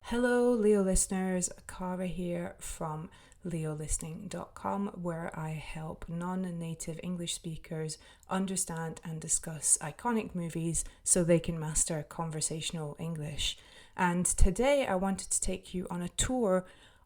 Hello, Leo listeners. Cara here from leolistening.com, where I help non-native English speakers understand and discuss iconic movies so they can master conversational English. And today I wanted to take you on a tour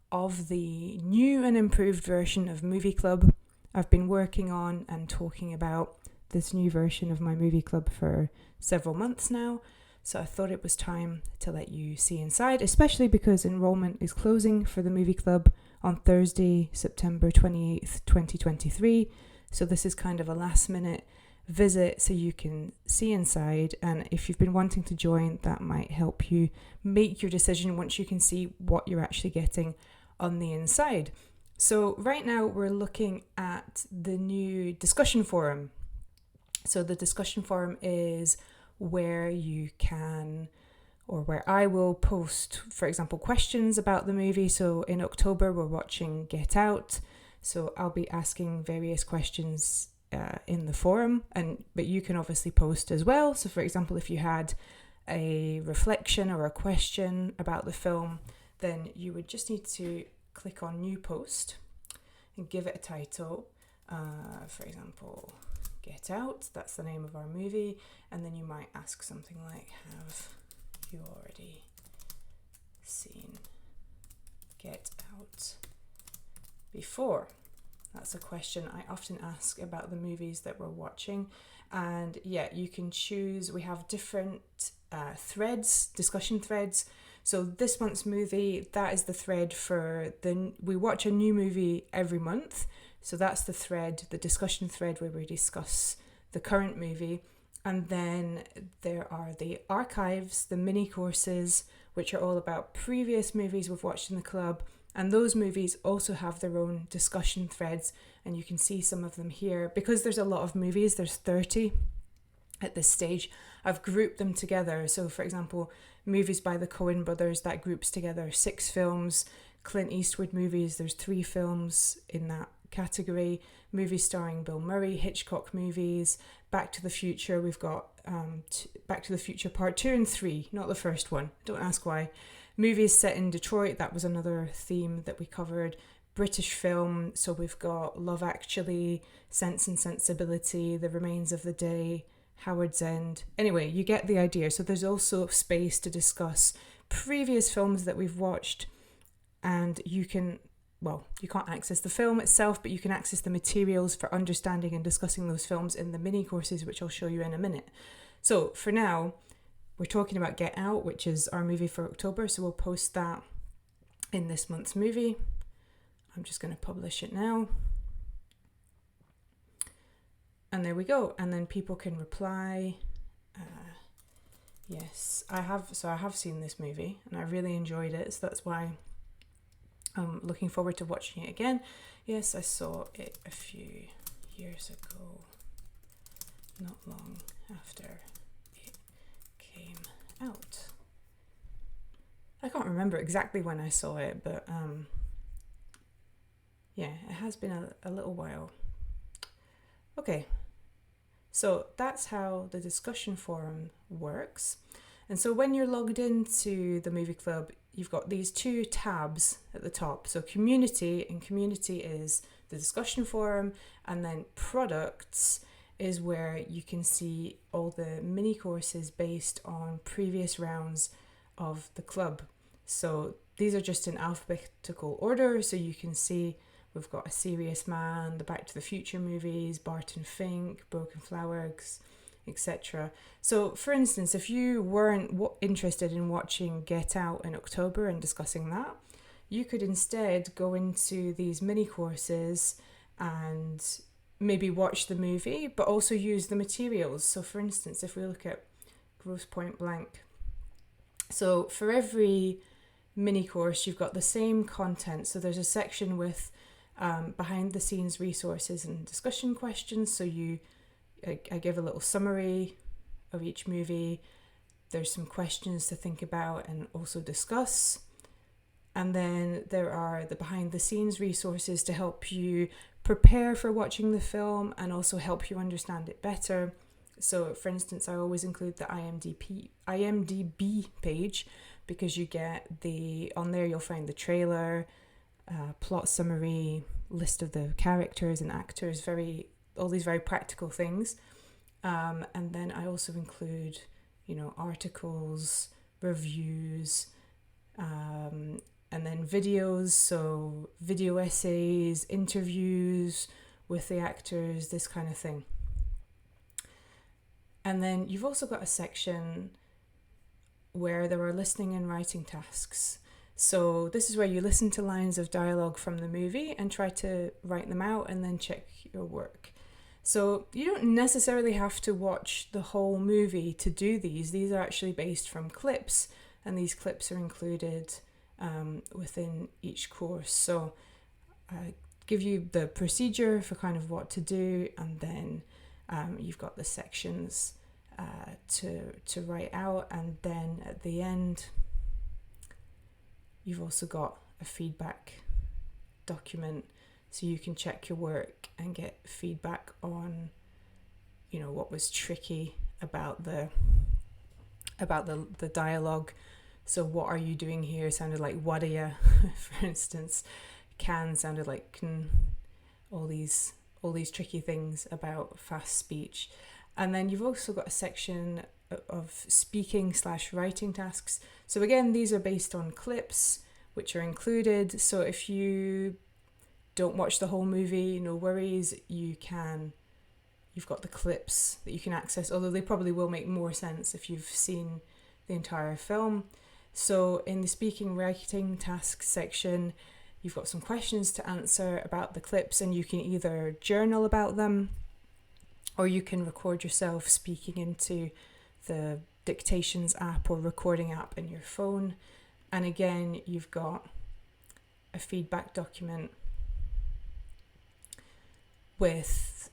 of the new and improved version of Movie Club. I've been working on and talking about this new version of my Movie Club for several months now. So I thought it was time to let you see inside, especially because enrollment is closing for the Movie Club on Thursday, September 28th, 2023. So this is kind of a last minute visit so you can see inside. And if you've been wanting to join, that might help you make your decision once you can see what you're actually getting on the inside. So right now we're looking at the new discussion forum. So the discussion forum is where you can, or where I will post, for example, questions about the movie. So in October, we're watching Get Out. So I'll be asking various questions in the forum, but you can obviously post as well. So for example, if you had a reflection or a question about the film, then you would just need to click on New Post and give it a title. For example, Get Out, that's the name of our movie, and then you might ask something like, have you already seen Get Out before? That's a question I often ask about the movies that we're watching. And yeah, you can choose, we have different threads, discussion threads. So this month's movie, that is the thread for we watch a new movie every month. So that's the thread, the discussion thread where we discuss the current movie. And then there are the archives, the mini courses, which are all about previous movies we've watched in the club. And those movies also have their own discussion threads. And you can see some of them here. Because there's a lot of movies, there's 30 at this stage, I've grouped them together. So for example, movies by the Coen brothers, that groups together 6 films. Clint Eastwood movies, there's 3 films in that category. Movies starring Bill Murray, Hitchcock movies. Back to the Future, we've got Back to the Future Part 2 and 3, not the first one, don't ask why. Movies set in Detroit, that was another theme that we covered. British film, so we've got Love Actually, Sense and Sensibility, The Remains of the Day, Howard's End. Anyway, you get the idea. So there's also space to discuss previous films that we've watched, and you can't access the film itself, but you can access the materials for understanding and discussing those films in the mini courses, which I'll show you in a minute. So for now, we're talking about Get Out, which is our movie for October. So we'll post that in this month's movie. I'm just going to publish it now. And there we go. And then people can reply. Yes, I have seen this movie and I really enjoyed it. So that's why I'm looking forward to watching it again. Yes, I saw it a few years ago, not long after it came out. I can't remember exactly when I saw it, but yeah, it has been a little while. Okay, so that's how the discussion forum works. And so when you're logged into the Movie Club, you've got these 2 tabs at the top. So community, and community is the discussion forum, and then products is where you can see all the mini courses based on previous rounds of the club. So these are just in alphabetical order, so you can see we've got A Serious Man, the Back to the Future movies, Barton Fink, Broken Flowers, etc. So for instance, if you weren't interested in watching Get Out in October and discussing that, you could instead go into these mini courses and maybe watch the movie, but also use the materials. So for instance, if we look at Grosse Point Blank, so for every mini course, you've got the same content. So there's a section with behind the scenes resources and discussion questions. So I give a little summary of each movie. There's some questions to think about and also discuss. And then there are the behind the scenes resources to help you prepare for watching the film and also help you understand it better. So for instance, I always include the IMDb page because you get on there you'll find the trailer, plot summary, list of the characters and actors, all these very practical things. And then I also include, articles, reviews, and then videos, so video essays, interviews with the actors, this kind of thing. And then you've also got a section where there are listening and writing tasks. So this is where you listen to lines of dialogue from the movie and try to write them out and then check your work. So you don't necessarily have to watch the whole movie to do these. These are actually based from clips, and these clips are included within each course. So I give you the procedure for kind of what to do, and then you've got the sections to write out, and then at the end you've also got a feedback document, so you can check your work and get feedback on what was tricky about the dialogue. So what are you doing here sounded like what are you, for instance. Can sounded like can. All these tricky things about fast speech. And then you've also got a section of speaking/writing tasks. So again, these are based on clips which are included. So if you don't watch the whole movie, no worries, you've got the clips that you can access, although they probably will make more sense if you've seen the entire film. So in the speaking writing tasks section, you've got some questions to answer about the clips, and you can either journal about them or you can record yourself speaking into the dictations app or recording app in your phone. And again, you've got a feedback document with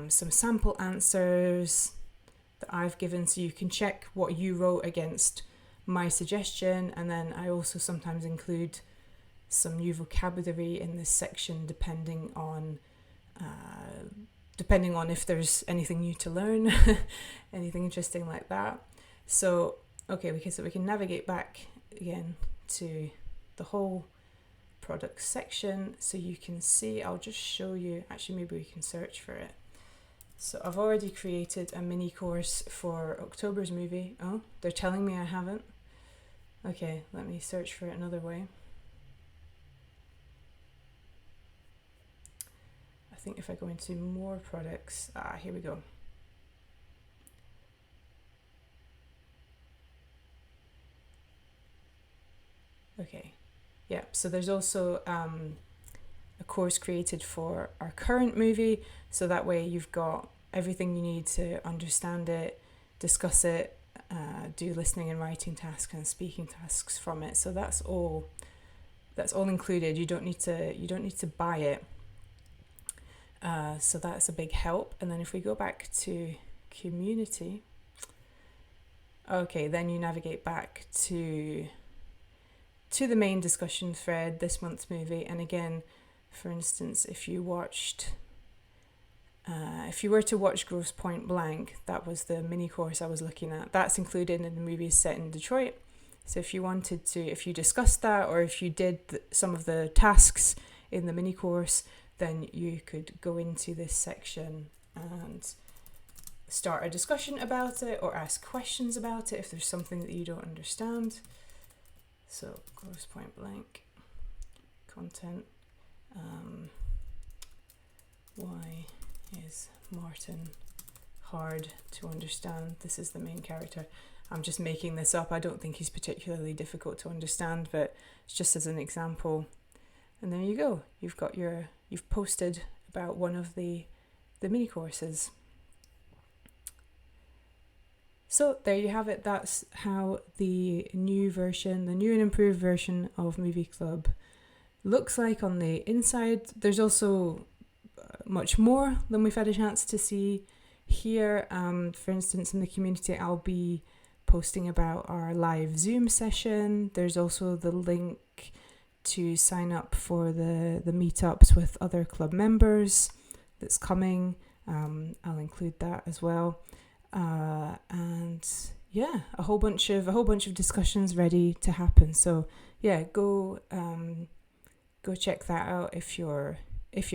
some sample answers that I've given, so you can check what you wrote against my suggestion. And then I also sometimes include some new vocabulary in this section depending on if there's anything new to learn, anything interesting like that. So we can navigate back again to the whole product section, so you can see. I'll just show you, actually maybe we can search for it. So I've already created a mini course for October's movie. Oh, they're telling me I haven't. Okay, let me search for it another way. I think if I go into more products, here we go. Okay, yeah, so there's also a course created for our current movie, so that way you've got everything you need to understand it, discuss it, do listening and writing tasks and speaking tasks from it. So that's all included. You don't need to buy it. So that's a big help. And then if we go back to community, okay, then you navigate back to the main discussion thread, this month's movie. And again, for instance, if you were to watch Grosse Pointe Blank, that was the mini course I was looking at. That's included in the movie set in Detroit. So if you discussed that, or if you did some of the tasks in the mini course, then you could go into this section and start a discussion about it or ask questions about it if there's something that you don't understand. So Grosse Pointe Blank content. Why is Martin hard to understand? This is the main character. I'm just making this up. I don't think he's particularly difficult to understand, but it's just as an example. And there you go. You've posted about one of the mini courses. So there you have it. That's how the new and improved version of Movie Club looks like on the inside. There's also much more than we've had a chance to see here. For instance, in the community, I'll be posting about our live Zoom session. There's also the link to sign up for the meetups with other club members that's coming. I'll include that as well. And a whole bunch of discussions ready to happen. So yeah, go check that out if you're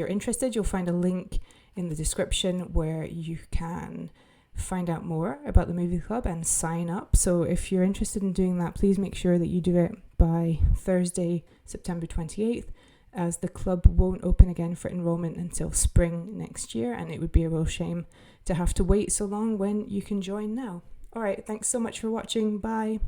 interested. You'll find a link in the description where you can find out more about the movie club and sign up. So if you're interested in doing that, please make sure that you do it by Thursday, September 28th, as the club won't open again for enrollment until spring next year, and it would be a real shame to have to wait so long when you can join now. All right, thanks so much for watching. Bye.